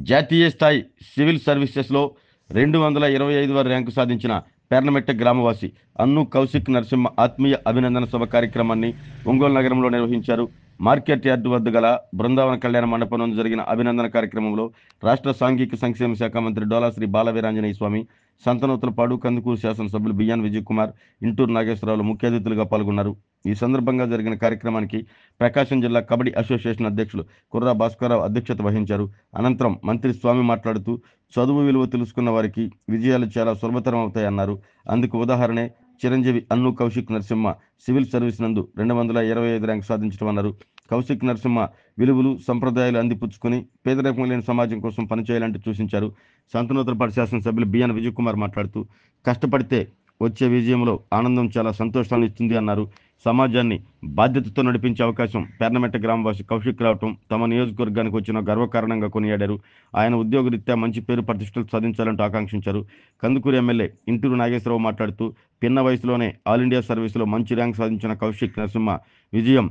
జాతీయ స్థాయి సివిల్ సర్వీసెస్లో 225వ ర్యాంకు సాధించిన పెర్నమెట్ట గ్రామవాసి అన్ను కౌశిక్ నరసింహ ఆత్మీయ అభినందన సభ కార్యక్రమాన్ని ఒంగోలు నగరంలో నిర్వహించారు. మార్కెట్ యార్డు వద్ద గల బృందావన కళ్యాణ మండపం నందు జరిగిన అభినందన కార్యక్రమంలో రాష్ట్ర సాంఘిక సంక్షేమ శాఖ మంత్రి డోలా శ్రీ బాలవీరాంజనేయ స్వామి, సంతనూతలపాడు, కందుకూరు శాసనసభ్యులు బిఎన్ విజయ్ కుమార్, ఇంటూరు నాగేశ్వరరావులు ముఖ్య అతిథులుగా పాల్గొన్నారు. ఈ సందర్భంగా జరిగిన కార్యక్రమానికి ప్రకాశం జిల్లా కబడ్డీ అసోసియేషన్ అధ్యక్షులు కుర్రా భాస్కరరావు అధ్యక్షత వహించారు. అనంతరం మంత్రి స్వామి మాట్లాడుతూ చదువు విలువ తెలుసుకున్న వారికి విజయాలు చాలా సులభతరం అవుతాయన్నారు. అందుకు ఉదాహరణే చిరంజీవి అన్ను కౌశిక్ నరసింహ సివిల్ సర్వీస్ నందు 225 ర్యాంకు సాధించడం అన్నారు. కౌశిక్ నరసింహ విలువలు, సంప్రదాయాలు అందిపుచ్చుకుని పేదరికం లేని సమాజం కోసం పనిచేయాలంటూ సూచించారు. సంతనూతలపాడు శాసనసభ్యులు బిఎన్ విజయ్ కుమార్ మాట్లాడుతూ కష్టపడితే వచ్చే విజయంలో ఆనందం చాలా సంతోషాన్ని ఇస్తుంది అన్నారు. సమాజాన్ని బాధ్యతతో నడిపించే అవకాశం పెర్నమెట్ట గ్రామవాసి కౌశిక్ రావటం తమ నియోజకవర్గానికి వచ్చిన గర్వకారణంగా కొనియాడారు. ఆయన ఉద్యోగరీత్యా మంచి పేరు ప్రతిష్టలు సాధించాలంటూ ఆకాంక్షించారు. కందుకూరు ఎమ్మెల్యే ఇంటూరు నాగేశ్వరరావు మాట్లాడుతూ పిన్న వయసులోనే ఆల్ ఇండియా సర్వీసులో మంచి ర్యాంక్ సాధించిన కౌశిక్ నరసింహ విజయం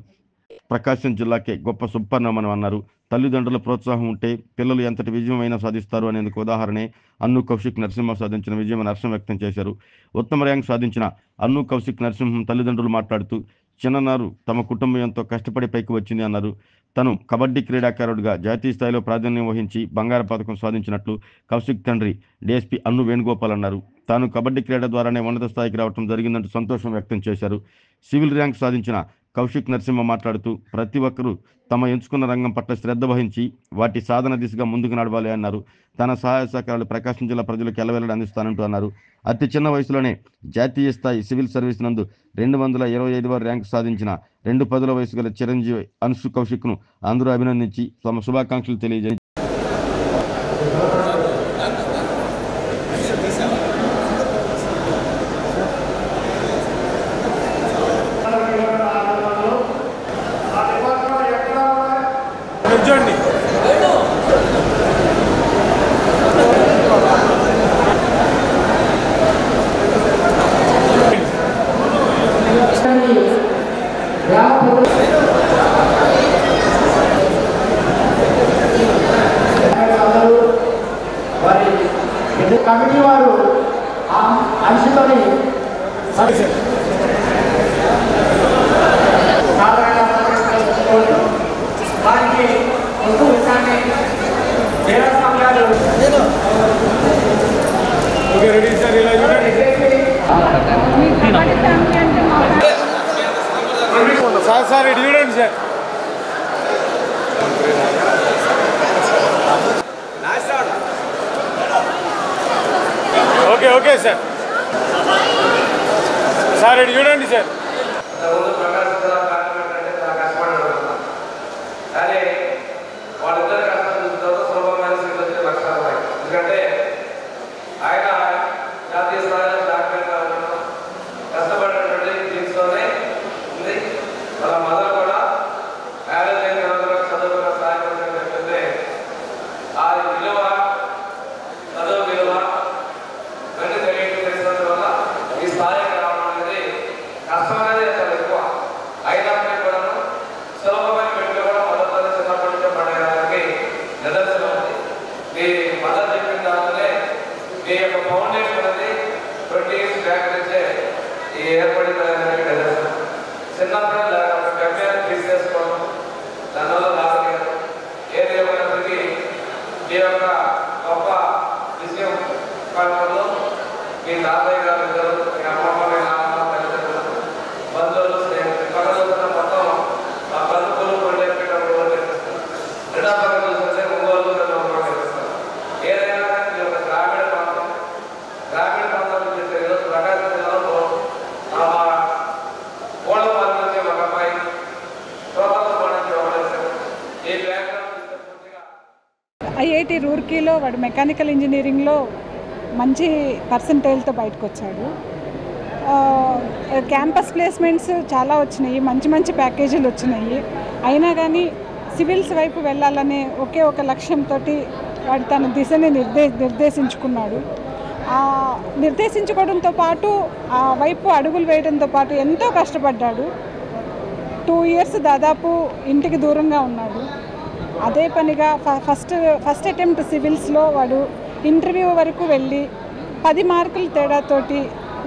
ప్రకాశం జిల్లాకే గొప్ప సుపరిణామం అన్నారు. తల్లిదండ్రుల ప్రోత్సాహం ఉంటే పిల్లలు ఎంతటి విజయమైనా సాధిస్తారు అనేందుకు ఉదాహరణే అన్ను కౌశిక్ నరసింహ సాధించిన విజయం హర్షం వ్యక్తం చేశారు. ఉత్తమ ర్యాంక్ సాధించిన అన్ను కౌశిక్ నరసింహం తల్లిదండ్రులు మాట్లాడుతూ చిన్ననారు తమ కుటుంబం ఎంతో కష్టపడి పైకి వచ్చింది అన్నారు. తను కబడ్డీ క్రీడాకారుడిగా జాతీయ స్థాయిలో ప్రాధాన్యం వహించి బంగారు పథకం సాధించినట్లు కౌశిక్ తండ్రి డిఎస్పీ అన్ను వేణుగోపాల్ అన్నారు. తాను కబడ్డీ క్రీడ ద్వారానే ఉన్నత స్థాయికి రావడం జరిగిందంటూ సంతోషం వ్యక్తం చేశారు. సివిల్ ర్యాంక్ సాధించిన కౌశిక్ నరసింహ మాట్లాడుతూ ప్రతి ఒక్కరూ తమ ఎంచుకున్న రంగం పట్ల శ్రద్ధ వహించి వాటి సాధన దిశగా ముందుకు నడవాలి అన్నారు. తన సహాయ సహకారాలు ప్రకాశం జిల్లా ప్రజలకు ఎల్లవేళలా అందిస్తానంటూ అన్నారు. అతి చిన్న వయసులోనే జాతీయ స్థాయి సివిల్ సర్వీస్ నందు 225వ ర్యాంకు సాధించిన 2 పదుల వయసు గల చిరంజీవి అన్సు కౌశిక్ను అందరూ అభినందించి తమ శుభాకాంక్షలు తెలియజేశారు. కమిటీ వారు అంశతోని వారికి వస్తు విషయాన్ని వేరే సమయాలు సార్ ఇటు చూడండి sir. Okay okay sir. Sir ఇటు చూడండి సార్. కానీ వాళ్ళిద్దరు కష్టం చూస్తారు సులభమైన స్థితిలో లక్షలు. ఎందుకంటే ఆయన జాతీయ స్థాయిలో డాక్టర్గా ఉండడం కష్టపడినటువంటి దీంట్లోనే ఉంది. వాళ్ళ మదర్ కూడా మ్యారేజ్ అయిన తర్వాత చదువుకున్న స్థాయి చెప్తే ఆ విలువ చదువు విలువ రెండు తెలియజేసినందువల్ల ఈ స్థాయికి రావడం అనేది కష్టం అనేది చాలా ఎక్కువ. అయినప్పటికీ కూడా సులభమైన వ్యక్తులు కూడా మొదటి చిన్నప్పటి నుంచే పడేయడానికి నిదర్శనం ఉంది. మీ మదర్ చెప్పిన దాంట్లోనే మీ యొక్క ఫౌండేషన్ అనేది 20 years బ్యాక్ నుంచే ఈ ఏర్పడిందనేది నిదర్శనం. చిన్నప్పుడు ఒక గమ్యాన్ని తీసేసుకోవడం దానివల్ల రాలేదు. ఏదేమైనప్పటికీ మీ యొక్క గొప్ప విజయం కాలంలో మీ తాతయ్య గారు ఇద్దరు, మీ అమ్మమ్మ, మీ నాన్న, తల్లిదండ్రులు, బంధువులు, స్నేహితులు కళలు మొత్తం ఆ పలుకులు కొండెక్కేటప్పుడు క్రీడాపరంగా చూస్తే ఒంగోలు కనిపిస్తారు. ఏదైనా మీ యొక్క గ్రామీణ ప్రాంతాలు చేసే ఈరోజు ప్రకాశం జిల్లాలో మా ఓడపాల నుంచి ఒక అమ్మాయి ప్రోత్సాహం నుంచి ఒకటేశారు. ఈ ఐఐటి రూర్కీలో వాడు మెకానికల్ ఇంజనీరింగ్లో మంచి పర్సంటేజ్తో బయటకు వచ్చాడు. క్యాంపస్ ప్లేస్మెంట్స్ చాలా వచ్చినాయి, మంచి మంచి ప్యాకేజీలు వచ్చినాయి. అయినా కానీ సివిల్స్ వైపు వెళ్ళాలనే ఒకే ఒక లక్ష్యంతో వాడు తన దిశని నిర్దేశించుకున్నాడు. నిర్దేశించుకోవడంతో పాటు ఆ వైపు అడుగులు వేయడంతో పాటు ఎంతో కష్టపడ్డాడు. 2 years దాదాపు ఇంటికి దూరంగా ఉన్నాడు. అదే పనిగా ఫస్ట్ అటెంప్ట్ సివిల్స్లో వాడు ఇంటర్వ్యూ వరకు వెళ్ళి 10 మార్కుల తేడాతోటి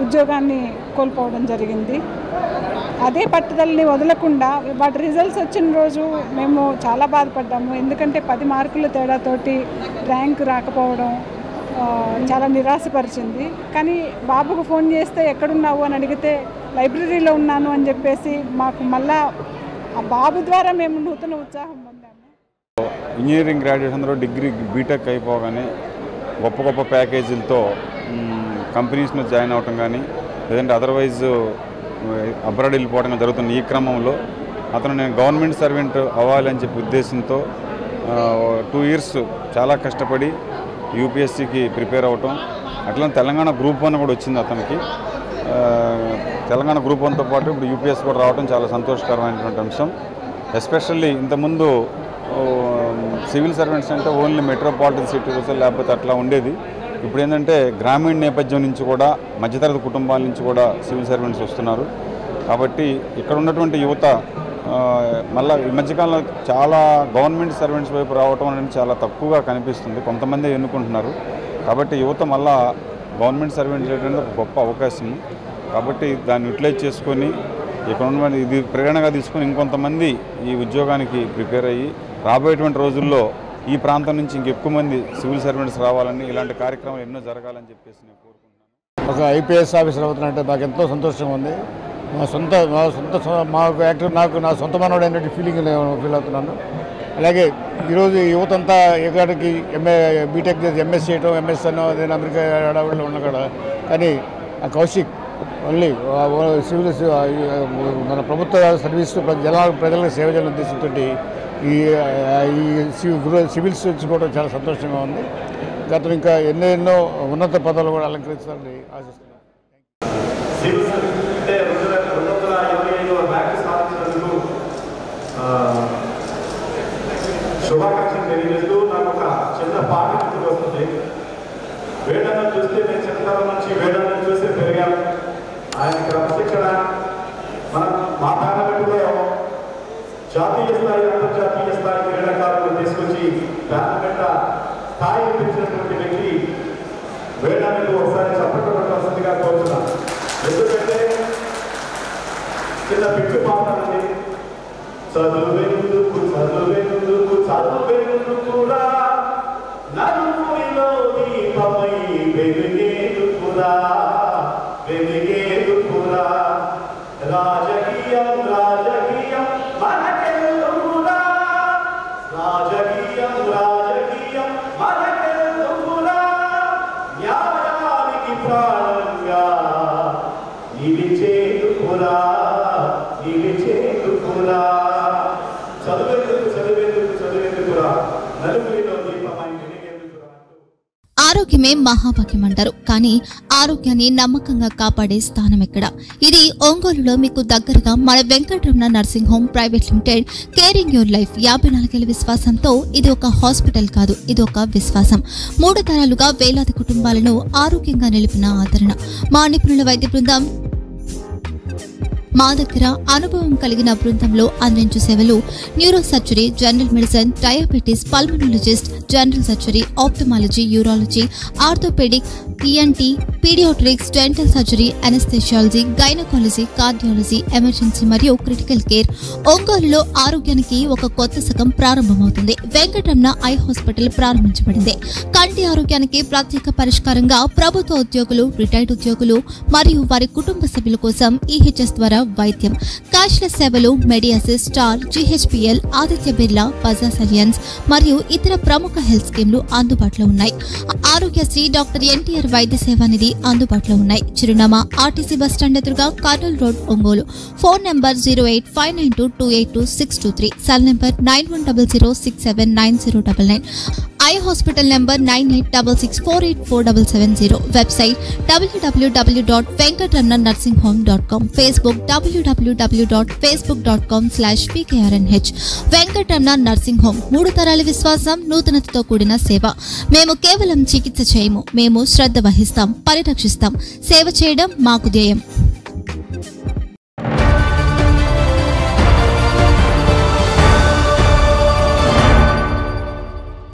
ఉద్యోగాన్ని కోల్పోవడం జరిగింది. అదే పట్టుదలని వదలకుండా వాటి రిజల్ట్స్ వచ్చిన రోజు మేము చాలా బాధపడ్డాము. ఎందుకంటే 10 మార్కుల తేడాతోటి ర్యాంక్ రాకపోవడం చాలా నిరాశపరిచింది. కానీ బాబుకు ఫోన్ చేస్తే ఎక్కడున్నావు అని అడిగితే లైబ్రరీలో ఉన్నాను అని చెప్పేసి మాకు మళ్ళా ఆ బాబు ద్వారా మేము నూతన ఉత్సాహం పొందాము. ఇంజనీరింగ్ గ్రాడ్యుయేషన్ అందరూ డిగ్రీ బీటెక్ అయిపోగానే గొప్ప ప్యాకేజీలతో కంపెనీస్లో జాయిన్ అవ్వటం కానీ లేదంటే అదర్వైజ్ అబ్రాడ్ వెళ్ళిపోవడం జరుగుతున్న ఈ క్రమంలో నేను గవర్నమెంట్ సర్వెంట్ అవ్వాలని చెప్పి ఉద్దేశంతో 2 years చాలా కష్టపడి యూపీఎస్సీకి ప్రిపేర్ అవ్వటం, అట్లా తెలంగాణ గ్రూప్ 1 కూడా వచ్చింది అతనికి. తెలంగాణ గ్రూప్ 1తో పాటు ఇప్పుడు యూపీఎస్సీ కూడా రావడం చాలా సంతోషకరమైనటువంటి అంశం. ఎస్పెషల్లీ ఇంతకుముందు సివిల్ సర్వెంట్స్ అంటే ఓన్లీ మెట్రోపాలిటన్ సిటీస్ లేకపోతే అట్లా ఉండేది. ఇప్పుడు ఏంటంటే గ్రామీణ నేపథ్యం నుంచి కూడా మధ్యతరగతి కుటుంబాల నుంచి కూడా సివిల్ సర్వెంట్స్ వస్తున్నారు. కాబట్టి ఇక్కడ ఉన్నటువంటి యువత మళ్ళీ ఈ మధ్యకాలంలో చాలా గవర్నమెంట్ సర్వెంట్స్ వైపు రావటం అనేది చాలా తక్కువగా కనిపిస్తుంది. కొంతమంది ఎన్నుకుంటున్నారు. కాబట్టి యువత మళ్ళా గవర్నమెంట్ సర్వెంట్స్ చేయడానికి ఒక గొప్ప అవకాశం. కాబట్టి దాన్ని యూటిలైజ్ చేసుకొని ఇక్కడ ఉన్న ఇది ప్రేరణగా తీసుకొని ఇంకొంతమంది ఈ ఉద్యోగానికి ప్రిపేర్ అయ్యి రాబోయేటువంటి రోజుల్లో ఈ ప్రాంతం నుంచి ఇంకెక్కువ మంది సివిల్ సర్వెంట్స్ రావాలని, ఇలాంటి కార్యక్రమాలు ఎన్నో జరగాలని చెప్పేసి నేను కోరుకుంటున్నాను. ఒక ఐపీఎస్ ఆఫీసర్ అవుతున్నట్టే నాకు ఎంతో సంతోషంగా ఉంది. నాకు నా సొంత మనోడైనటువంటి ఫీలింగ్ ఫీల్ అవుతున్నాను. అలాగే ఈరోజు యువతంతా ఎక్కడికి బీటెక్ చేసి ఎంఎస్ చేయటం, ఎంఎస్ అనో అదే అమెరికా అడవుల్లో ఉన్న కూడా, కానీ ఆ కౌశిక్ ఓన్లీ సివిల్ మన ప్రభుత్వ సర్వీస్ ప్రజలకు సేవ చేయాలని ఉద్దేశంతో ఈ సివిల్స్ తెచ్చుకోవడం చాలా సంతోషంగా ఉంది. గతంలో ఇంకా ఎన్నెన్నో ఉన్నత పదవులు కూడా అలంకరించాలని ఆశిస్తున్నాను. శుభాకాంక్షలు తెలియజేస్తూ నాకు ఒక చిన్న పాట వస్తుంది. వేదాన్ని చూస్తే నేను చిన్నతనం నుంచి వేదాన్ని చూస్తే పెరిగాను. ఆయన క్రమశిక్షణ మా పార్లమెంటులో జాతీయ స్థాయి అంతర్జాతీయ స్థాయి క్రీడాకారులను తీసుకొచ్చి పార్లమెంట్ స్థాయి పెంచినటువంటి వ్యక్తి వేదాన్ని ఒకసారి చెప్పవలసిందిగా కోరుతున్నాను. ఎందుకంటే చిన్న పిట్టు మాట్లాడండి. చదువెందుకు చదువెందుకురా నలుగురిలో దీపమై వెలిగేదుకురా రాజకీయం మనకెందుకురా రాజకీయం మనకెందుకురా న్యాయానికి ప్రాణంగా నిలిచేదుకురా ఆరోగ్యమే మహాభాగ్యం అంటారు. కానీ ఆరోగ్యాన్ని నమ్మకంగా కాపాడే స్థానం ఎక్కడ? ఇది ఒంగోలులో మీకు దగ్గరగా మన Venkataramana nursing home private limited. Caring your life 54 ఏళ్ల విశ్వాసంతో ఇది ఒక హాస్పిటల్ కాదు, ఇది ఒక విశ్వాసం. 3 తరాలుగా వేలాది కుటుంబాలను ఆరోగ్యంగా నిలిపిన ఆదరణ. మా నిపుణుల వైద్య బృందం మా దగ్గర అనుభవం కలిగిన బృందంలో అందించే సేవలు neuro surgery, general medicine, diabetes, pulmonologist, general surgery, ophthalmology, urology, orthopaedic, ENT, paediatrics, dental surgery, anaesthesiology, gynaecology, cardiology, emergency మరియు క్రిటికల్ కేర్. ఒంగోలులో ఆరోగ్యానికి ఒక కొత్త శకం ప్రారంభమవుతుంది. వెంకటరమణ ఐ హాస్పిటల్ ప్రారంభించబడింది. కంటి ఆరోగ్యానికి ప్రత్యేక పరిష్కారంగా ప్రభుత్వ ఉద్యోగులు, రిటైర్డ్ ఉద్యోగులు మరియు వారి కుటుంబ సభ్యుల కోసం ఈహెచ్ఎస్ ద్వారా వైద్యం, క్యాష్లెస్ సేవలు, మెడియాసిస్, స్టార్, జీహెచ్పీఎల్, ఆదిత్య బిర్లా, బజాజ్ అలియన్స్ మరియు ఇతర ప్రముఖ హెల్త్ స్కీమ్లు అందుబాటులో ఉన్నాయి. ఆరోగ్యశ్రీ, డాక్టర్ ఎన్టీఆర్ వైద్య సేవా నిధి అందుబాటులో ఉన్నాయి. చిరునామా ఆర్టీసీ బస్టాండ్ ఎదురుగా, Kurnool road, Ongole. Phone number 08592282623, cell number 9100679099, eye hospital number 9866484770, website www.venkatramananursinghome.com, Facebook www.facebook.com/vkrnh. Venkataramana nursing home, 3 తరాల విశ్వాసం, నూతనతతో కూడిన సేవ. మేము కేవలం చికిత్స చేయము, మేము శ్రద్ధ వహిస్తాం, పరిరక్షిస్తాం. సేవ చేయడం మాకు ధ్యేయం.